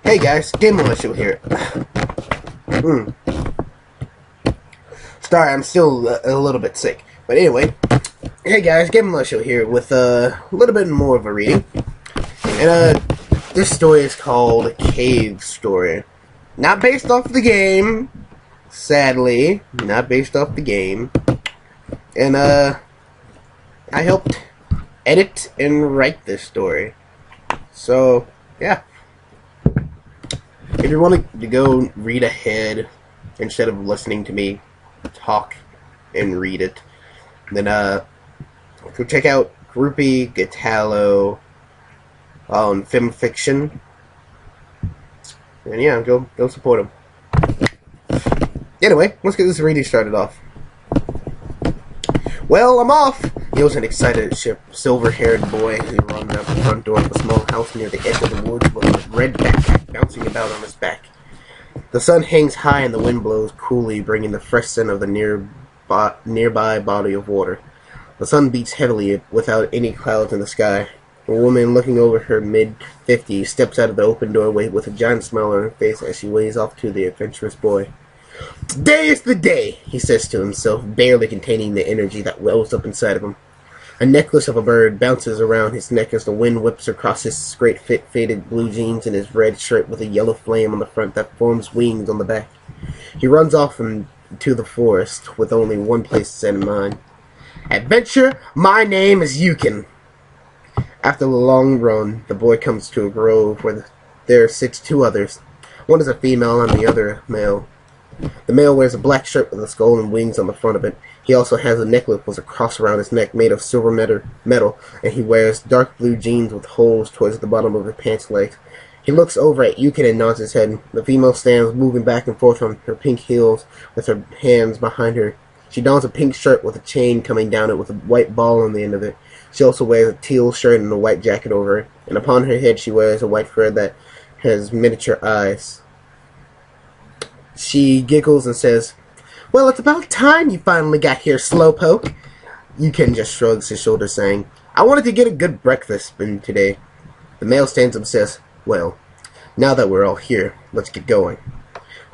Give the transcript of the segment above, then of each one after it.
Hey guys, Gamel here. Sorry, I'm still a little bit sick. But anyway, hey guys, Gamel here with a little bit more of a reading. And this story is called Cave Story. Not based off the game, sadly. Not based off the game. And I helped edit and write this story. So, yeah. If you want to go read ahead instead of listening to me talk and read it, then go check out Groupie Gatalo on Film Fiction. And yeah, go support him. Anyway, let's get this reading started off. Well, I'm off! Yells an excited, silver-haired boy who runs out the front door of a small house near the edge of the woods with a red backpack bouncing about on his back. The sun hangs high and the wind blows coolly, bringing the fresh scent of the nearby body of water. The sun beats heavily without any clouds in the sky. A woman looking over her mid-50s steps out of the open doorway with a giant smile on her face as she waves off to the adventurous boy. "Today is the day," he says to himself, barely containing the energy that wells up inside of him. A necklace of a bird bounces around his neck as the wind whips across his straight fit faded blue jeans and his red shirt with a yellow flame on the front that forms wings on the back. He runs off into the forest with only one place set in mind. "Adventure, my name is Yukon." After a long run, the boy comes to a grove where there sits two others. One is a female and the other male. The male wears a black shirt with a skull and wings on the front of it. He also has a necklace with a cross around his neck made of silver metal, and he wears dark blue jeans with holes towards the bottom of his pants legs. He looks over at Yukon and nods his head. The female stands moving back and forth on her pink heels with her hands behind her. She dons a pink shirt with a chain coming down it with a white ball on the end of it. She also wears a teal shirt and a white jacket over it, and upon her head she wears a white fur that has miniature eyes. She giggles and says, "Well, it's about time you finally got here, slowpoke." Yukon just shrugs his shoulders, saying, "I wanted to get a good breakfast in today." The male stands up and says, "Well, now that we're all here, let's get going."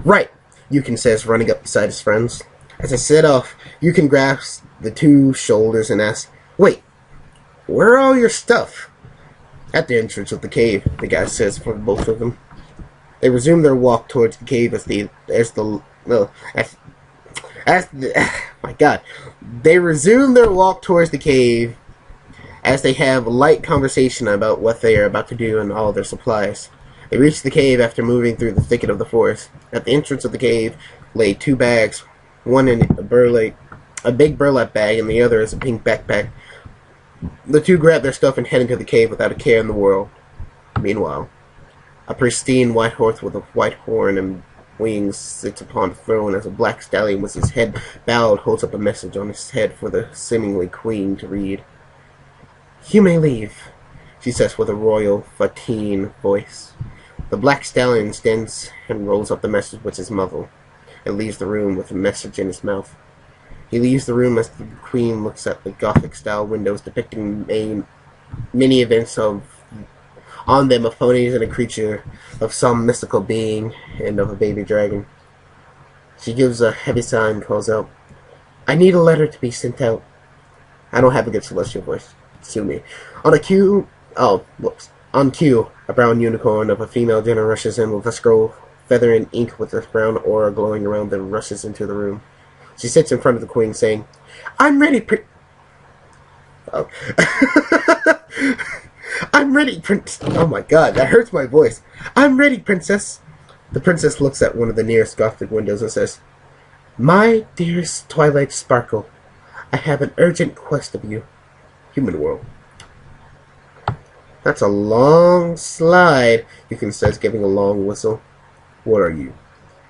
"Right," Yukon says, running up beside his friends. As they set off, Yukon grabs the two shoulders and asks, "Wait, where are all your stuff?" "At the entrance of the cave," the guy says for both of them. They resume their walk towards the cave They resume their walk towards the cave as they have a light conversation about what they are about to do and all their supplies. They reach the cave after moving through the thicket of the forest. At the entrance of the cave lay two bags, one in a big burlap bag and the other is a pink backpack. The two grab their stuff and head into the cave without a care in the world. Meanwhile, a pristine white horse with a white horn and wings sits upon a throne as a black stallion with his head bowed holds up a message on his head for the seemingly queen to read. "You may leave," she says with a royal Fatine voice. The black stallion stands and rolls up the message with his muzzle and leaves the room with the message in his mouth. He leaves the room as the queen looks at the Gothic-style windows depicting many events on them of ponies and a creature of some mystical being and of a baby dragon. She gives a heavy sigh and calls out, "I need a letter to be sent out." I don't have a good celestial voice. Excuse me. On cue, a brown unicorn of a female gender rushes in with a scroll, feather and ink with a brown aura glowing around them, rushes into the room. She sits in front of the queen saying, "I'm ready, I'm ready, Oh my god, that hurts my voice. "I'm ready, princess." The princess looks at one of the nearest Gothic windows and says, "My dearest Twilight Sparkle, I have an urgent quest of you." Human world. "That's a long slide," Yukon says, giving a long whistle. "What are you,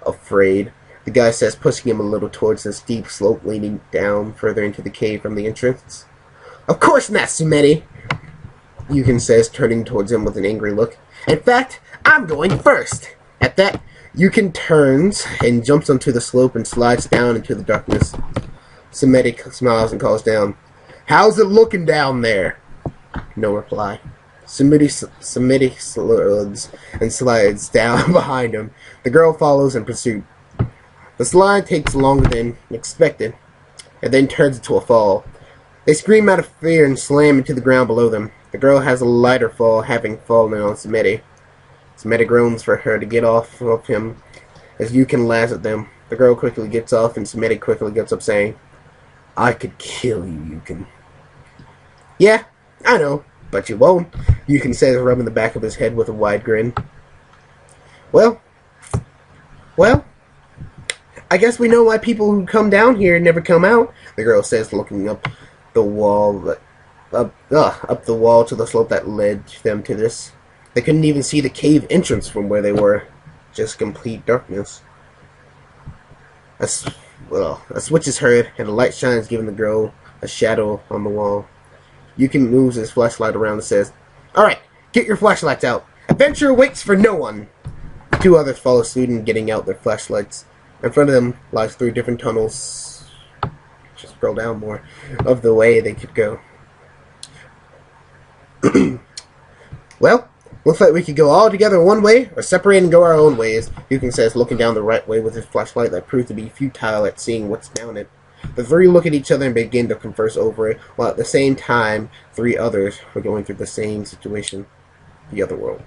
afraid?" the guy says, pushing him a little towards the steep slope leading down further into the cave from the entrance. "Of course not, Sumedi," Yukon says, turning towards him with an angry look. "In fact, I'm going first." At that, Yukon turns and jumps onto the slope and slides down into the darkness. Sumedi smiles and calls down, "How's it looking down there?" No reply. Smitty slugs and slides down behind him. The girl follows in pursuit. The slide takes longer than expected, and then turns into a fall. They scream out of fear and slam into the ground below them. The girl has a lighter fall, having fallen on Smitty. Smitty groans for her to get off of him as Yukon laughs at them. The girl quickly gets off, and Smitty quickly gets up, saying, "I could kill you, Yukon." "Yeah, I know, but you won't," Yukon says, rubbing the back of his head with a wide grin. Well, I guess we know why people who come down here never come out," the girl says, looking up the wall, up the wall to the slope that led them to this. They couldn't even see the cave entrance from where they were, just complete darkness. A switch is heard, and a light shines, giving the girl a shadow on the wall. Yukon moves his flashlight around and says, "Alright, get your flashlights out. Adventure waits for no one." Two others follow suit in getting out their flashlights. In front of them lies 3 different tunnels, just scroll down more, of the way they could go. "Well, looks like we could go all together one way, or separate and go our own ways," Yukon says, looking down the right way with his flashlight that proved to be futile at seeing what's down it. The 3 look at each other and begin to converse over it, while at the same time 3 others were going through the same situation, the other world.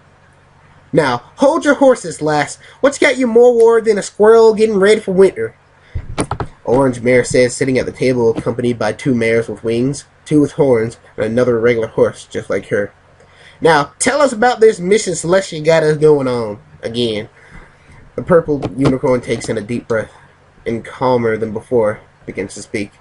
"Now, hold your horses, lass. What's got you more worried than a squirrel getting ready for winter?" Orange Mare says, sitting at the table accompanied by 2 mares with wings, 2 with horns, and another regular horse just like her. "Now, tell us about this mission Celestia got us going on again." The purple unicorn takes in a deep breath, and calmer than before, begins to speak.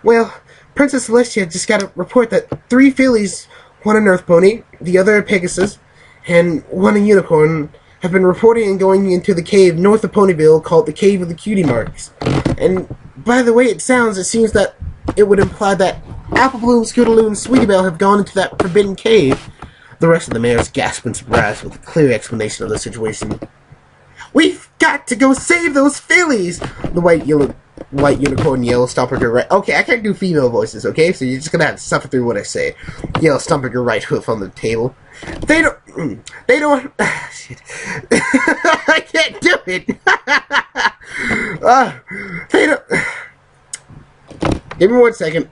"Well, Princess Celestia just got a report that 3 fillies, one an earth pony, the other a Pegasus, and one a unicorn, have been reporting and going into the cave north of Ponyville called the Cave of the Cutie Marks. And by the way it seems that it would imply that Apple Bloom, Scootaloo, and Sweetie Belle have gone into that forbidden cave." The rest of the mares gasp in surprise with a clear explanation of the situation. "We've got to go save those fillies!" The white unicorn yells, stomping her right... Okay, I can't do female voices, okay? So you're just gonna have to suffer through what I say. Yells, stomping her right hoof on the table. They don't... Shit. I can't do it! They don't... Give me 1 second.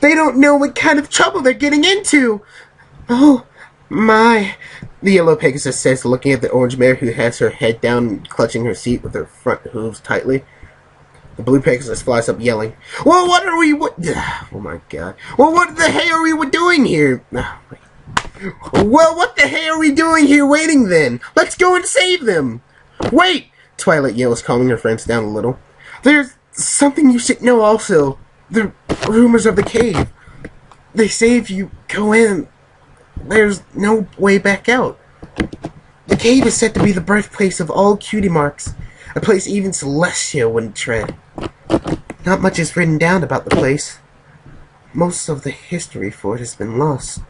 "They don't know what kind of trouble they're getting into!" "Oh, my," the yellow Pegasus says, looking at the orange mare who has her head down and clutching her seat with her front hooves tightly. The blue Pegasus flies up yelling, "Well, what are we... Oh my god. Well, what the hell are we doing here? Well, what the hell are we doing here waiting then? Let's go and save them!" "Wait!" Twilight yells, calming her friends down a little. "There's something you should know also. The rumors of the cave. They say if you go in, there's no way back out. The cave is said to be the birthplace of all cutie marks, a place even Celestia wouldn't tread. Not much is written down about the place. Most of the history for it has been lost."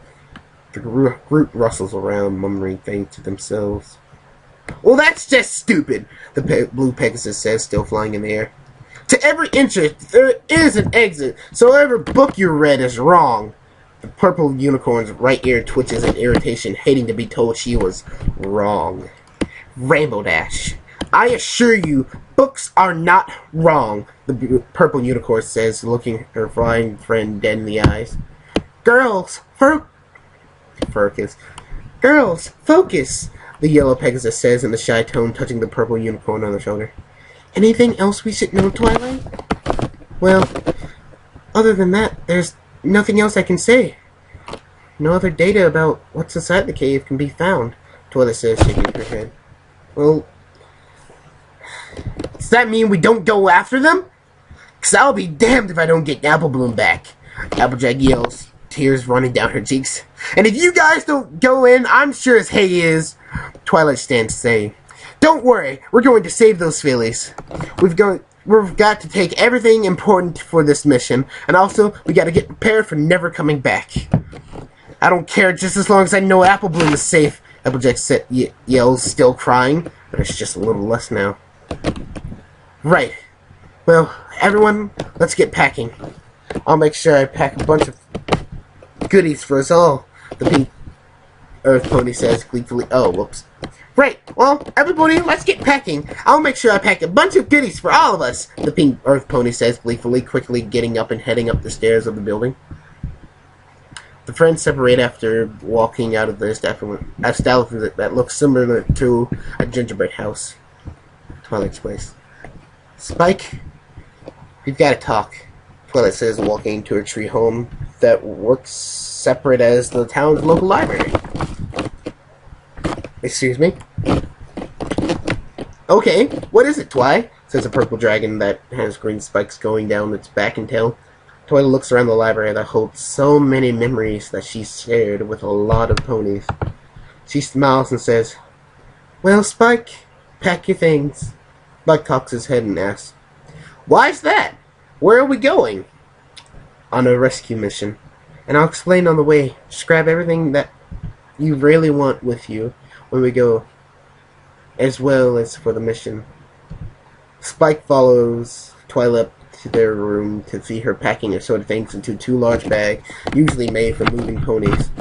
The group rustles around, murmuring things to themselves. "Well, that's just stupid," the blue Pegasus says, still flying in the air. "To every entrance, there is an exit, so every book you read is wrong." The purple unicorn's right ear twitches in irritation, hating to be told she was wrong. "Rainbow Dash, I assure you, books are not wrong," the purple unicorn says, looking her flying friend dead in the eyes. Girls, focus, the yellow Pegasus says in a shy tone, touching the purple unicorn on the shoulder. "Anything else we should know, Twilight?" "Well, other than that, there's nothing else I can say. No other data about what's inside the cave can be found," Twilight says, shaking her head. "Well, does that mean we don't go after them? 'Cause I'll be damned if I don't get Apple Bloom back," Applejack yells, tears running down her cheeks. "And if you guys don't go in, I'm sure as hay is," Twilight stands saying. "Don't worry, we're going to save those fillies. We've got to take everything important for this mission, and also we got to get prepared for never coming back." "I don't care just as long as I know Apple Bloom is safe," Applejack yells, still crying, but it's just a little less now. "Right. Well, everyone, let's get packing. I'll make sure I pack a bunch of goodies for us all, the pink Earth Pony says gleefully. Oh, whoops. Right, well, everybody, let's get packing. I'll make sure I pack a bunch of goodies for all of us, the pink Earth Pony says gleefully, quickly getting up and heading up the stairs of the building. The friends separate after walking out of the establishment that looks similar to a gingerbread house. Twilight's place. Spike, we've got to talk, Twilight says, walking to her tree home that works separate as the town's local library. Excuse me? Okay, what is it, Twi? Says a purple dragon that has green spikes going down its back and tail. Twilight looks around the library that holds so many memories that she's shared with a lot of ponies. She smiles and says, well, Spike, pack your things. Spike cocks his head and asks, why's that? Where are we going? On a rescue mission. And I'll explain on the way. Just grab everything that you really want with you when we go, as well as for the mission. Spike follows Twilight to their room to see her packing assorted things into 2 large bags, usually made for moving ponies.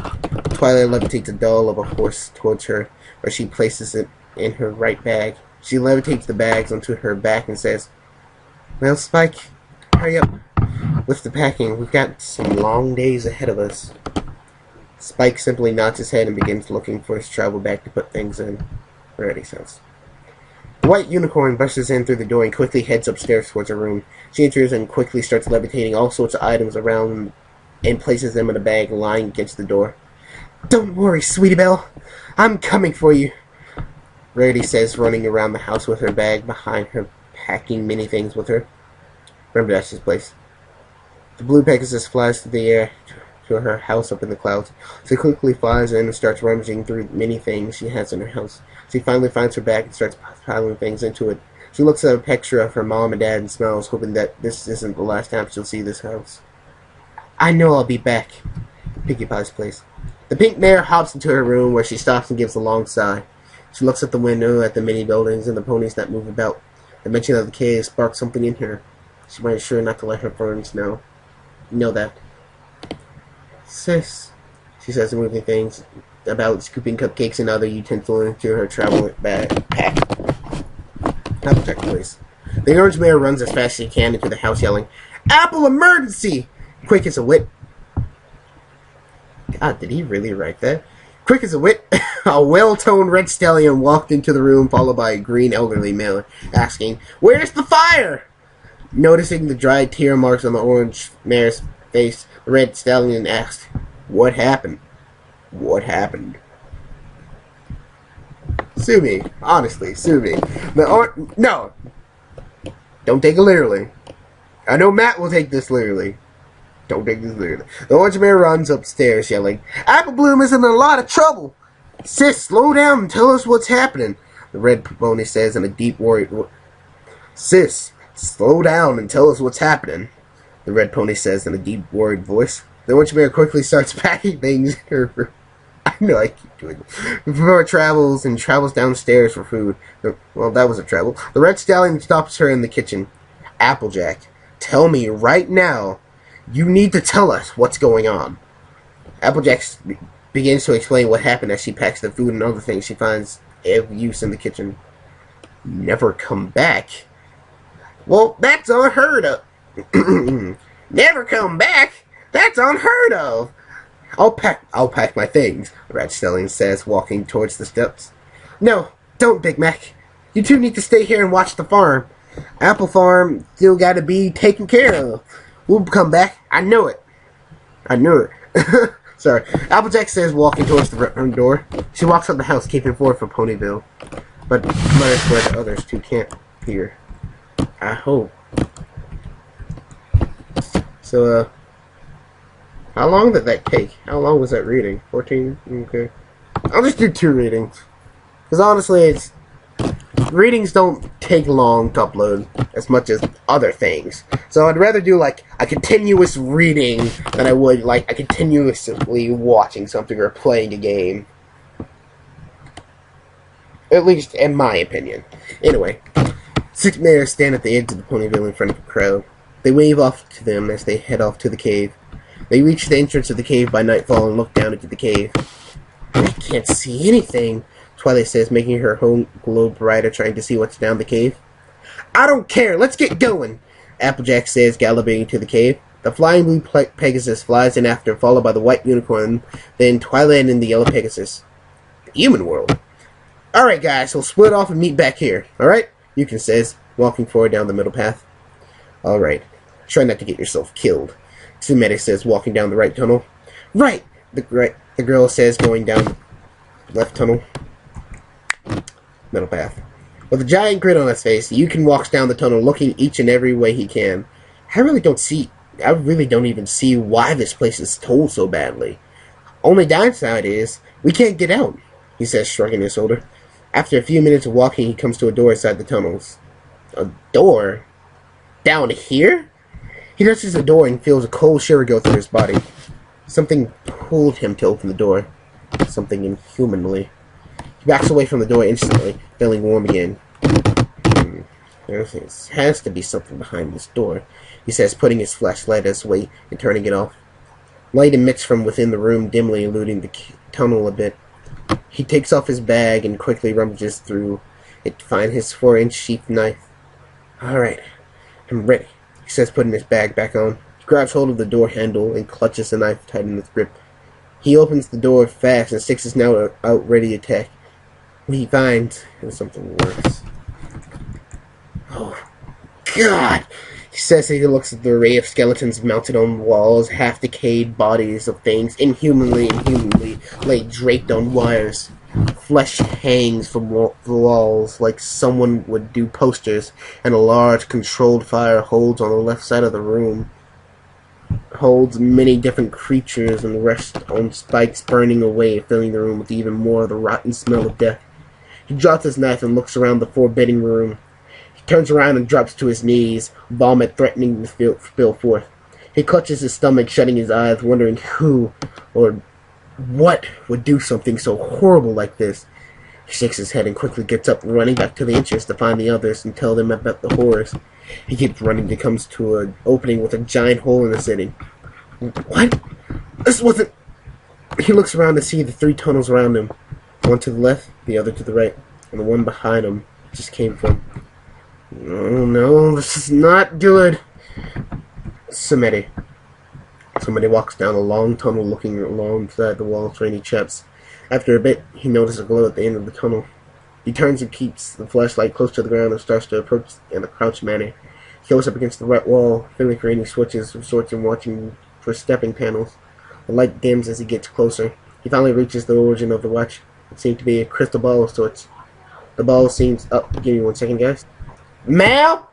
Twilight levitates a doll of a horse towards her, where she places it in her right bag. She levitates the bags onto her back and says, well, Spike, hurry up with the packing. We've got some long days ahead of us. Spike simply nods his head and begins looking for his travel bag to put things in. Already sounds. The white unicorn bushes in through the door and quickly heads upstairs towards her room. She enters and quickly starts levitating all sorts of items around and places them in a bag lying against the door. Don't worry, Sweetie Belle. I'm coming for you, Rarity says, running around the house with her bag behind her, packing many things with her. Remember, that's his place. The blue Pegasus flies through the air to her house up in the clouds. She quickly flies in and starts rummaging through many things she has in her house. She finally finds her bag and starts piling things into it. She looks at a picture of her mom and dad and smiles, hoping that this isn't the last time she'll see this house. I know I'll be back. Pinkie Pie's place. The pink mare hops into her room, where she stops and gives a long sigh. She looks at the window at the many buildings and the ponies that move about. The mention of the cave sparks something in her. She made sure not to let her friends know that. Sis, she says, moving things about, scooping cupcakes and other utensils into her travel bag pack. Applejack place. The orange mare runs as fast as she can into the house, yelling, Apple emergency! Quick as a wit. God, did he really write that? Quick as a wit, a well-toned red stallion walked into the room, followed by a green elderly male, asking, Where's the fire? Noticing the dried tear marks on the orange mare's face, the red stallion asked, What happened? What happened? Sue me. Honestly, sue me. No. Don't take it literally. I know Matt will take this literally. Don't take this literally. The orange mare runs upstairs, yelling, Apple Bloom is in a lot of trouble. Sis, slow down and tell us what's happening, the red pony says in a deep worried voice. Sis, slow down and tell us what's happening, the red pony says in a deep worried voice. The orange mare quickly starts packing things in her room. I know I keep doing it. Before it travels downstairs for food. Well, that was a travel. The red stallion stops her in the kitchen. Applejack, tell me right now. You need to tell us what's going on. Applejack begins to explain what happened as she packs the food and other things she finds of use in the kitchen. Never come back? Well, that's unheard of. Never come back? That's unheard of. I'll pack my things, the red stallion says, walking towards the steps. No, don't, Big Mac. You two need to stay here and watch the farm. Apple Farm still gotta be taken care of. We'll come back. I know it. I knew it. Sorry. Applejack says, walking towards the front door. She walks up the house, keeping forward for Ponyville. But mutters where the others two can't hear. I hope. So, how long did that take? How long was that reading? 14? Okay. I'll just do 2 readings. Because honestly, readings don't take long to upload as much as other things. So I'd rather do like a continuous reading than I would like a continuously watching something or playing a game. At least in my opinion. Anyway, 6 mares stand at the edge of the Ponyville in front of the crowd. They wave off to them as they head off to the cave. They reach the entrance of the cave by nightfall and look down into the cave. I can't see anything, Twilight says, making her whole globe brighter, trying to see what's down the cave. I don't care, let's get going, Applejack says, galloping into the cave. The flying blue Pegasus flies in after, followed by the white unicorn, then Twilight and the yellow Pegasus. The human world. Alright guys, we'll split off and meet back here, alright? Yukin says, walking forward down the middle path. Alright, try not to get yourself killed, Sumete says, walking down the right tunnel. Right, the girl says, going down the left tunnel. Middle path. With a giant grin on his face, Yukin walks down the tunnel, looking each and every way he can. I really don't even see why this place is told so badly. Only downside is, we can't get out, he says, shrugging his shoulder. After a few minutes of walking, he comes to a door inside the tunnels. A door? Down here? He touches the door and feels a cold shiver go through his body. Something pulled him to open the door. Something inhumanly. He backs away from the door instantly, feeling warm again. There has to be something behind this door, he says, putting his flashlight as weight and turning it off. Light emits from within the room, dimly eluding the tunnel a bit. He takes off his bag and quickly rummages through it to find his 4-inch sheath knife. Alright, I'm ready, he says, putting his bag back on. He grabs hold of the door handle and clutches the knife tight in its grip. He opens the door fast and sticks his knife out ready to attack. What he finds is something worse. Oh, God! He says as he looks at the array of skeletons mounted on walls, half-decayed bodies of things inhumanly laid draped on wires. Flesh hangs from the walls like someone would do posters, and a large controlled fire holds on the left side of the room. Holds many different creatures and rest on spikes burning away, filling the room with even more of the rotten smell of death. He drops his knife and looks around the forbidding room. He turns around and drops to his knees, vomit threatening to spill forth. He clutches his stomach, shutting his eyes, wondering who or what would do something so horrible like this. He shakes his head and quickly gets up, running back to the entrance to find the others and tell them about the horrors. He keeps running and comes to an opening with a giant hole in the ceiling. What? This wasn't... He looks around to see the 3 tunnels around him. One to the left, the other to the right, and the one behind him just came from. Oh no, this is not good. Somebody walks down a long tunnel looking alongside the wall for any traps. After a bit, he notices a glow at the end of the tunnel. He turns and keeps the flashlight close to the ground and starts to approach in a crouched manner. He goes up against the right wall, feeling for any switches of sorts and watching for stepping panels. The light dims as he gets closer. He finally reaches the origin of the watch. It seems to be a crystal ball of sorts. The ball seems... Oh, give me 1 second, guys. Mal!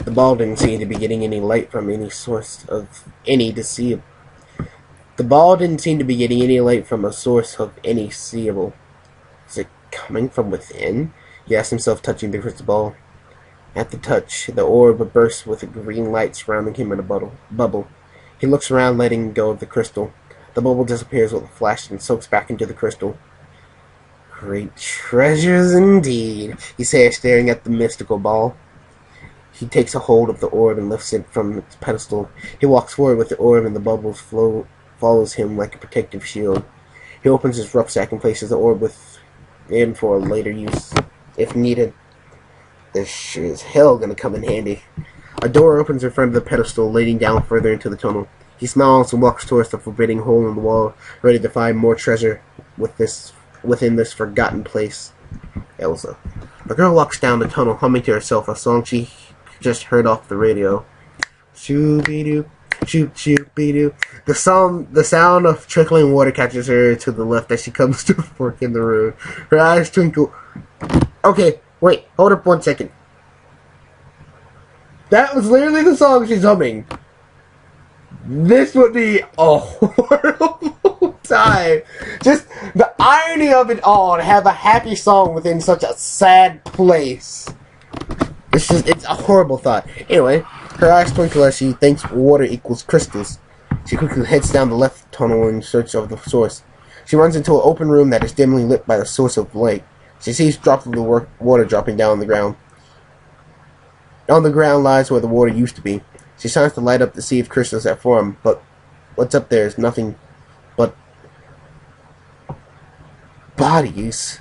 The ball didn't seem to be getting any light from any source of any seeable. The ball didn't seem to be getting any light from a source of any seeable. Is it coming from within? He asked himself, touching the crystal ball. At the touch, the orb bursts with a green light surrounding him in a bubble. He looks around, letting go of the crystal. The bubble disappears with a flash and soaks back into the crystal. Great treasures indeed, he says, staring at the mystical ball. He takes a hold of the orb and lifts it from its pedestal. He walks forward with the orb, and the bubbles follows him like a protective shield. He opens his rucksack and places the orb within for later use, if needed. This sure is hell gonna come in handy. A door opens in front of the pedestal, leading down further into the tunnel. He smiles and walks towards the forbidding hole in the wall, ready to find more treasure within this forgotten place. Elsa. The girl walks down the tunnel, humming to herself a song she just heard off the radio. Shoo-be-doo, shoot-shoot-be-doo. The sound of trickling water catches her to the left as she comes to a fork in the road. Her eyes twinkle. Okay, wait, hold up 1 second. That was literally the song she's humming. This would be a horrible time. Just the irony of it all, to have a happy song within such a sad place. It's a horrible thought. Anyway, her eyes twinkle as she thinks water equals crystals. She quickly heads down the left tunnel in search of the source. She runs into an open room that is dimly lit by the source of light. She sees drops of the water dropping down on the ground. On the ground lies where the water used to be. She shines the light up to see if crystals have formed, but what's up there is nothing but bodies.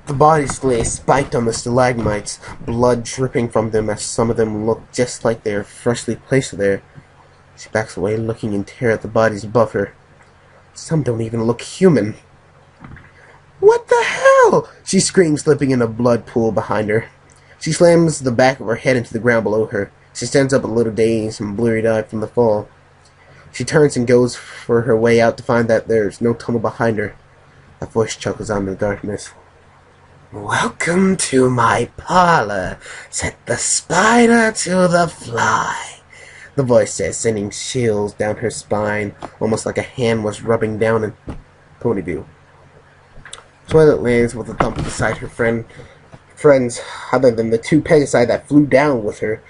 The bodies lay spiked on the stalagmites, blood dripping from them as some of them look just like they are freshly placed there. She backs away, looking in terror at the bodies above her. Some don't even look human. What the hell? She screams, slipping in a blood pool behind her. She slams the back of her head into the ground below her. She stands up a little dazed and bleary-eyed from the fall. She turns and goes for her way out to find that there's no tunnel behind her. A voice chuckles out in the darkness. "Welcome to my parlor. Set the spider to the fly," the voice says, sending chills down her spine, almost like a hand was rubbing down a ponyview. Twilight lands with a thump beside her friends, other than the two Pegasi that flew down with her.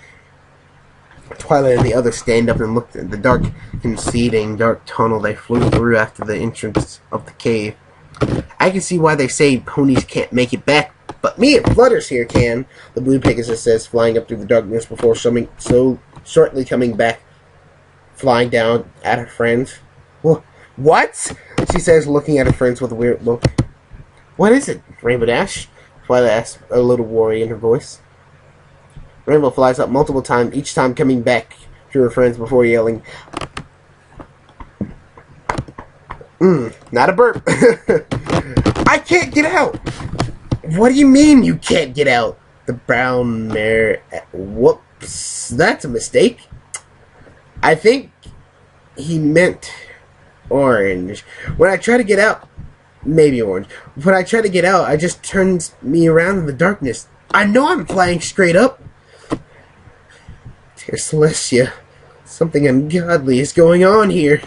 Twilight and the others stand up and look at the dark, conceding dark tunnel they flew through after the entrance of the cave. "I can see why they say ponies can't make it back, but me and Flutters here can," the blue Pegasus says, flying up through the darkness before shortly coming back, flying down at her friends. "What?" she says, looking at her friends with a weird look. "What is it, Rainbow Dash?" Twilight asks, a little worry in her voice. Rainbow flies up multiple times, each time coming back to her friends before yelling, not a burp. "I can't get out!" "What do you mean you can't get out?" The brown mare... Whoops, that's a mistake. "I think he meant orange. When I try to get out... Maybe orange. When I try to get out, I just turns me around in the darkness. I know I'm flying straight up." "Dear Celestia, something ungodly is going on here,"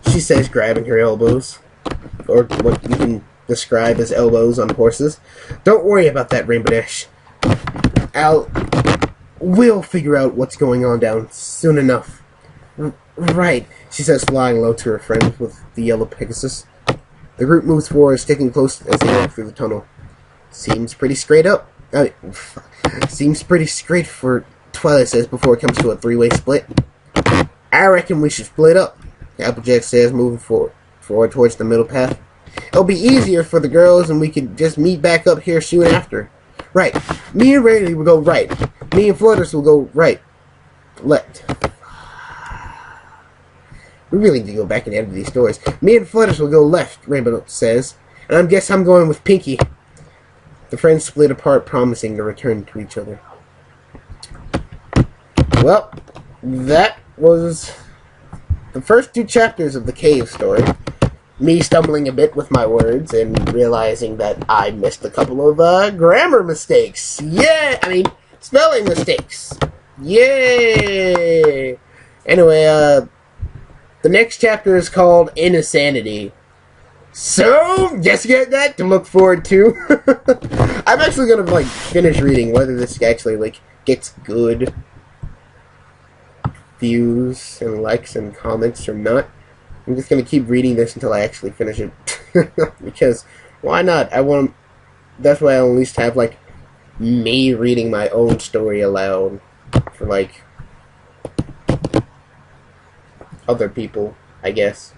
she says, grabbing her elbows. Or what you can describe as elbows on horses. "Don't worry about that, Rainbow Dash. We'll figure out what's going on down soon enough." "Right," she says, flying low to her friend with the yellow Pegasus. The group moves forward, sticking close as they walk through the tunnel. Seems pretty straight for Twilight says before it comes to a three-way split. "I reckon we should split up," Applejack says, moving forward towards the middle path. "It'll be easier for the girls and we can just meet back up here soon after." "Right. Me and Rayleigh will go right. Me and Flutters will go right. Left." We really need to go back and edit these stories. "Me and Flutters will go left," Rainbow says. "And I guess I'm going with Pinky." The friends split apart, promising to return to each other. Well, that was the first two chapters of the cave story. Me stumbling a bit with my words and realizing that I missed a couple of grammar mistakes. Spelling mistakes. Yay! Anyway, the next chapter is called Insanity. So, just get that to look forward to. I'm actually gonna, finish reading whether this actually, gets good views and likes and comments or not. I'm just gonna keep reading this until I actually finish it. Because, why not? That's why I'll at least have, me reading my own story aloud for, other people, I guess.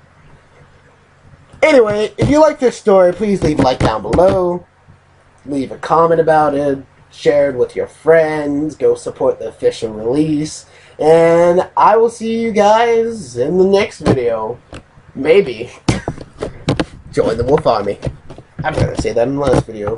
Anyway, if you like this story, please leave a like down below. Leave a comment about it. Share it with your friends. Go support the official release. And I will see you guys in the next video. Maybe. Join the Wolf Army. I'm gonna say that in the last video.